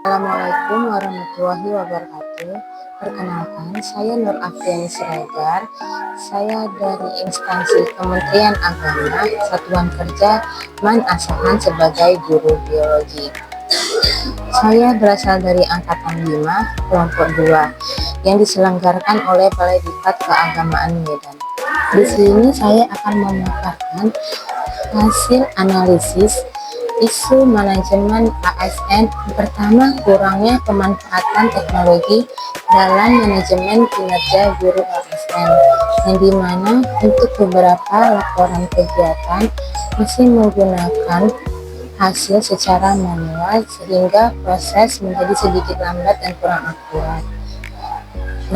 Assalamualaikum warahmatullahi wabarakatuh. Perkenalkan, saya Nur Afriani Siregar. Saya dari instansi Kementerian Agama, Satuan Kerja Man Asahan sebagai guru biologi. Saya berasal dari Angkatan 5, kelompok 2, yang diselenggarakan oleh Balai Diklat Keagamaan Medan. Di sini saya akan memaparkan hasil analisis isu manajemen ASN. Pertama, kurangnya pemanfaatan teknologi dalam manajemen kinerja guru ASN, yang dimana untuk beberapa laporan kegiatan masih menggunakan hasil secara manual sehingga proses menjadi sedikit lambat dan kurang akurat.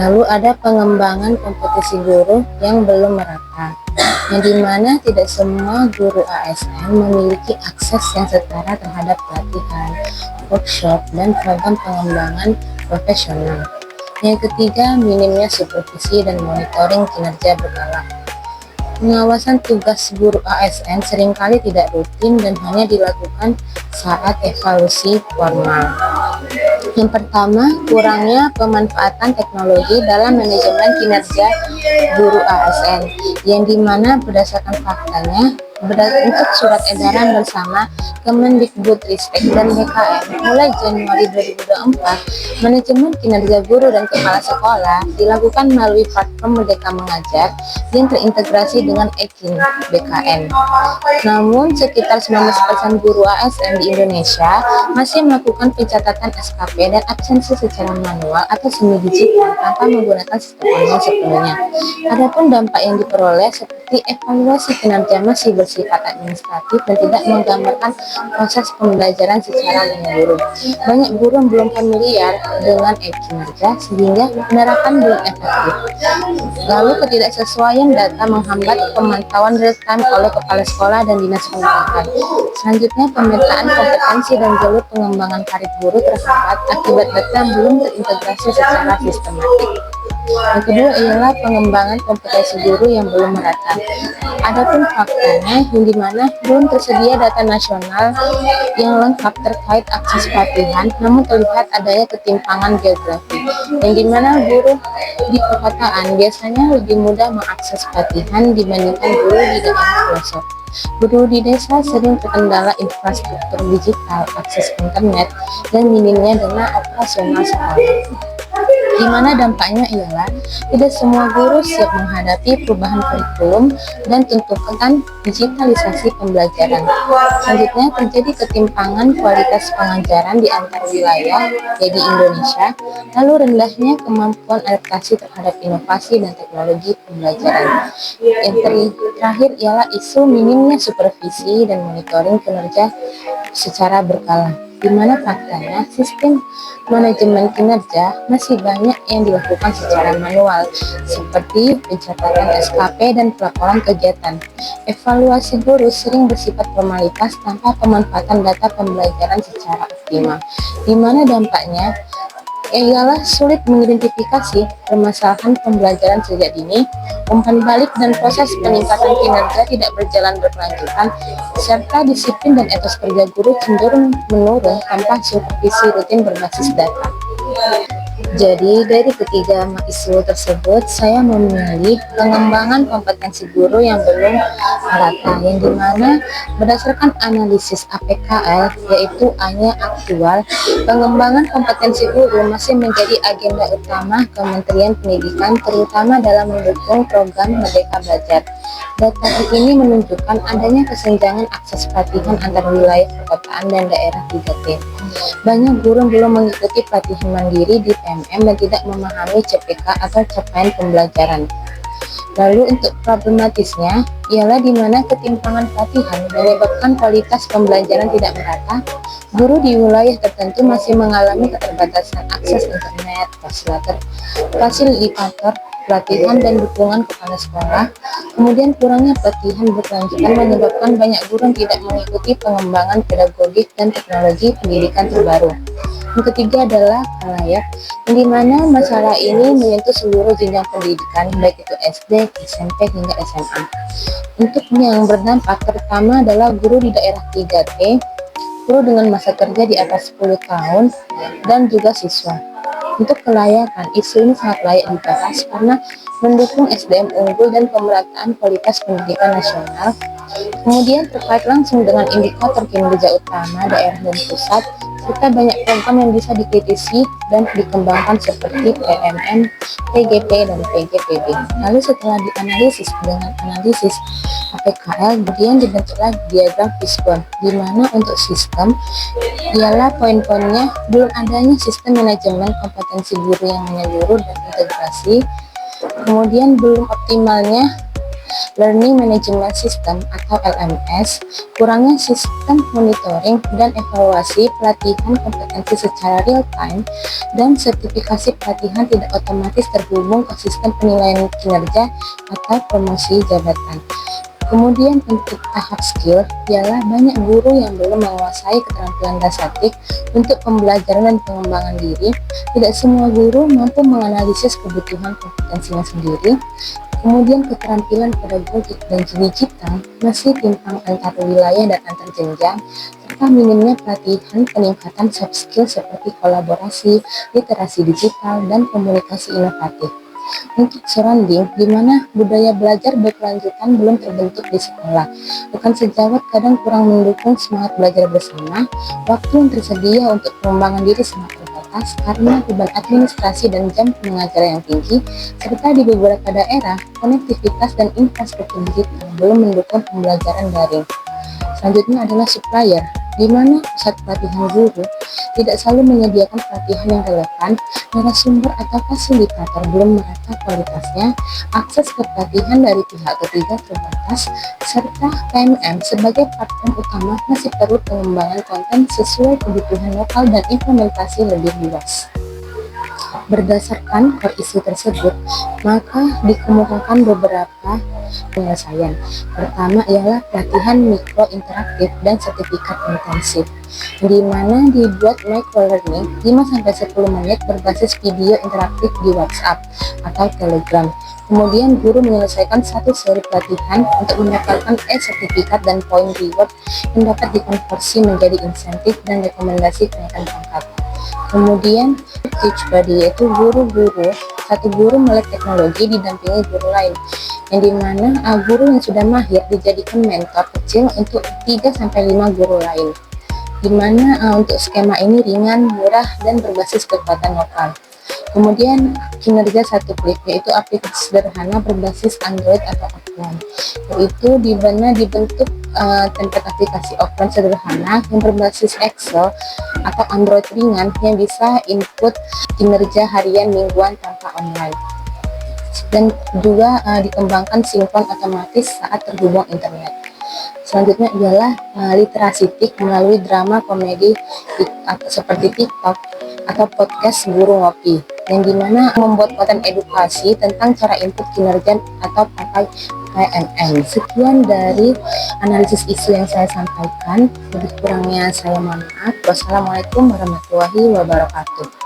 Lalu ada pengembangan kompetisi guru yang belum merata, yang dimana tidak semua guru ASN memiliki akses yang setara terhadap pelatihan, workshop, dan program pengembangan profesional. Yang ketiga, minimnya supervisi dan monitoring kinerja berkala. Pengawasan tugas guru ASN seringkali tidak rutin dan hanya dilakukan saat evaluasi formal. Yang pertama, kurangnya pemanfaatan teknologi dalam manajemen kinerja guru ASN, yang dimana berdasarkan faktanya, untuk surat edaran bersama Kemendikbudristek dan BKN mulai Januari 2024, manajemen kinerja guru dan kepala sekolah dilakukan melalui platform Merdeka Mengajar yang terintegrasi dengan Ekin BKN. Namun, sekitar 19% guru ASN di Indonesia masih melakukan pencatatan SKP dan absensi secara manual atau semi digital tanpa menggunakan sistem online sepenuhnya. Adapun dampak yang diperoleh seperti evaluasi kinerja masih bersifat administratif dan tidak menggambarkan proses pembelajaran secara menyeluruh. Banyak guru belum familiar dengan kinerja sehingga penerapan belum efektif. Lalu ketidaksesuaian data menghambat pemantauan real time oleh kepala sekolah dan dinas pendidikan. Selanjutnya, pemetaan kompetensi dan jalur pengembangan karir guru terhambat akibat data belum terintegrasi secara sistematik. Yang kedua ialah pengembangan kompetensi guru yang belum merata. Adapun faktanya yang dimana belum tersedia data nasional yang lengkap terkait akses pelatihan, namun terlihat adanya ketimpangan geografi, yang dimana guru di perkotaan biasanya lebih mudah mengakses pelatihan dibandingkan guru di daerah pelosok. Guru di desa sering terkendala infrastruktur digital, akses internet, dan minimnya dana operasional sekolah. Di mana dampaknya ialah tidak semua guru siap menghadapi perubahan kurikulum dan tuntutan digitalisasi pembelajaran. Selanjutnya, terjadi ketimpangan kualitas pengajaran di antar wilayah di Indonesia, lalu rendahnya kemampuan adaptasi terhadap inovasi dan teknologi pembelajaran. Yang terakhir ialah isu minimnya supervisi dan monitoring kinerja secara berkala, di mana faktanya sistem manajemen kinerja masih banyak yang dilakukan secara manual, seperti pencatatan SKP dan pelaporan kegiatan. Evaluasi guru sering bersifat formalitas tanpa pemanfaatan data pembelajaran secara optimal, di mana dampaknya ialah sulit mengidentifikasi permasalahan pembelajaran sejak dini, umpan balik dan proses peningkatan kinerja tidak berjalan berkelanjutan, serta disiplin dan etos kerja guru cenderung menurun tanpa supervisi rutin berbasis data. Jadi, dari ketiga isu tersebut, saya memilih pengembangan kompetensi guru yang belum merata, yang dimana berdasarkan analisis APKL, yaitu A-nya aktual, pengembangan kompetensi guru masih menjadi agenda utama Kementerian Pendidikan, terutama dalam mendukung program Merdeka Belajar. Data ini menunjukkan adanya kesenjangan akses pelatihan antar wilayah perkotaan dan daerah 3T. Banyak guru belum mengikuti pelatihan mandiri di PMM dan tidak memahami CPK atau capaian pembelajaran. Lalu untuk problematisnya ialah di mana ketimpangan pelatihan menyebabkan kualitas pembelajaran tidak merata. Guru di wilayah tertentu masih mengalami keterbatasan akses internet, fasilitator pelatihan dan dukungan kepala sekolah. Kemudian kurangnya pelatihan berkelanjutan menyebabkan banyak guru tidak mengikuti pengembangan pedagogik dan teknologi pendidikan terbaru. Yang ketiga adalah khalayak, di mana masalah ini menyentuh seluruh jenjang pendidikan, baik itu SD, SMP, hingga SMA. Untuk yang berdampak terutama adalah guru di daerah 3T, guru dengan masa kerja di atas 10 tahun, dan juga siswa. Untuk kelayakan, isu ini sangat layak dibahas karena mendukung SDM unggul dan pemerataan kualitas pendidikan nasional. Kemudian terkait langsung dengan indikator kinerja utama daerah dan pusat, serta banyak program yang bisa dikritisi dan dikembangkan seperti PMN, PGP, dan PGPB. Lalu setelah dianalisis dengan analisis APKL, kemudian dibentuklah diagram Fishbone, di mana untuk sistem ialah poin-poinnya belum adanya sistem manajemen kompetensi guru yang menyeluruh dan integrasi, kemudian belum optimalnya Learning Management System atau LMS, kurangnya sistem monitoring dan evaluasi pelatihan kompetensi secara real time, dan sertifikasi pelatihan tidak otomatis terhubung ke sistem penilaian kinerja atau promosi jabatan. Kemudian untuk tahap skill ialah banyak guru yang belum menguasai keterampilan dasatik untuk pembelajaran dan pengembangan diri. Tidak semua guru mampu menganalisis kebutuhan kompetensinya sendiri. Kemudian keterampilan pedagogik dan digital masih timpang antar wilayah dan antar jenjang, serta minimnya pelatihan peningkatan soft skill seperti kolaborasi, literasi digital, dan komunikasi inovatif. Untuk surrounding, di mana budaya belajar berkelanjutan belum terbentuk di sekolah. Rekan sejawat kadang kurang mendukung semangat belajar bersama. Waktu yang tersedia untuk pengembangan diri sangat terbatas karena beban administrasi dan jam pengajaran yang tinggi, serta di beberapa daerah, konektivitas dan infrastruktur digital belum mendukung pembelajaran daring. Selanjutnya adalah supplier, di mana pusat pelatihan guru tidak selalu menyediakan pelatihan yang relevan, narasumber atau fasilitator belum merata kualitasnya, akses ke pelatihan dari pihak ketiga terbatas, serta PMM sebagai platform utama masih perlu pengembangan konten sesuai kebutuhan lokal dan implementasi lebih luas. Berdasarkan core isu tersebut, maka dikemukakan beberapa penyelesaian. Pertama ialah pelatihan mikro interaktif dan sertifikat intensif, di mana dibuat micro learning 5-10 menit berbasis video interaktif di WhatsApp atau Telegram. Kemudian guru menyelesaikan satu seri pelatihan untuk mendapatkan sertifikat dan poin reward yang dapat dikonversi menjadi insentif dan rekomendasi kenaikan pangkat. Kemudian teach buddy, yaitu satu guru melek teknologi didampingi guru lain, yang dimana guru yang sudah mahir dijadikan mentor kecil untuk 3-5 guru lain, dimana untuk skema ini ringan, murah, dan berbasis kekuatan lokal. Kemudian kinerja satu klik, yaitu aplikasi sederhana berbasis Android atau iPhone, yaitu di mana dibentuk template aplikasi offline sederhana yang berbasis Excel atau Android ringan yang bisa input kinerja harian mingguan tanpa online, dan juga dikembangkan sinkron otomatis saat terhubung internet. Selanjutnya ialah literasi TIK melalui drama komedi seperti TikTok atau podcast Guru Ngopi, yang dimana membuat konten edukasi tentang cara input kinerja atau pakai PMN. Sekian dari analisis isu yang saya sampaikan. Lebih kurangnya saya mohon maaf. Wassalamualaikum warahmatullahi wabarakatuh.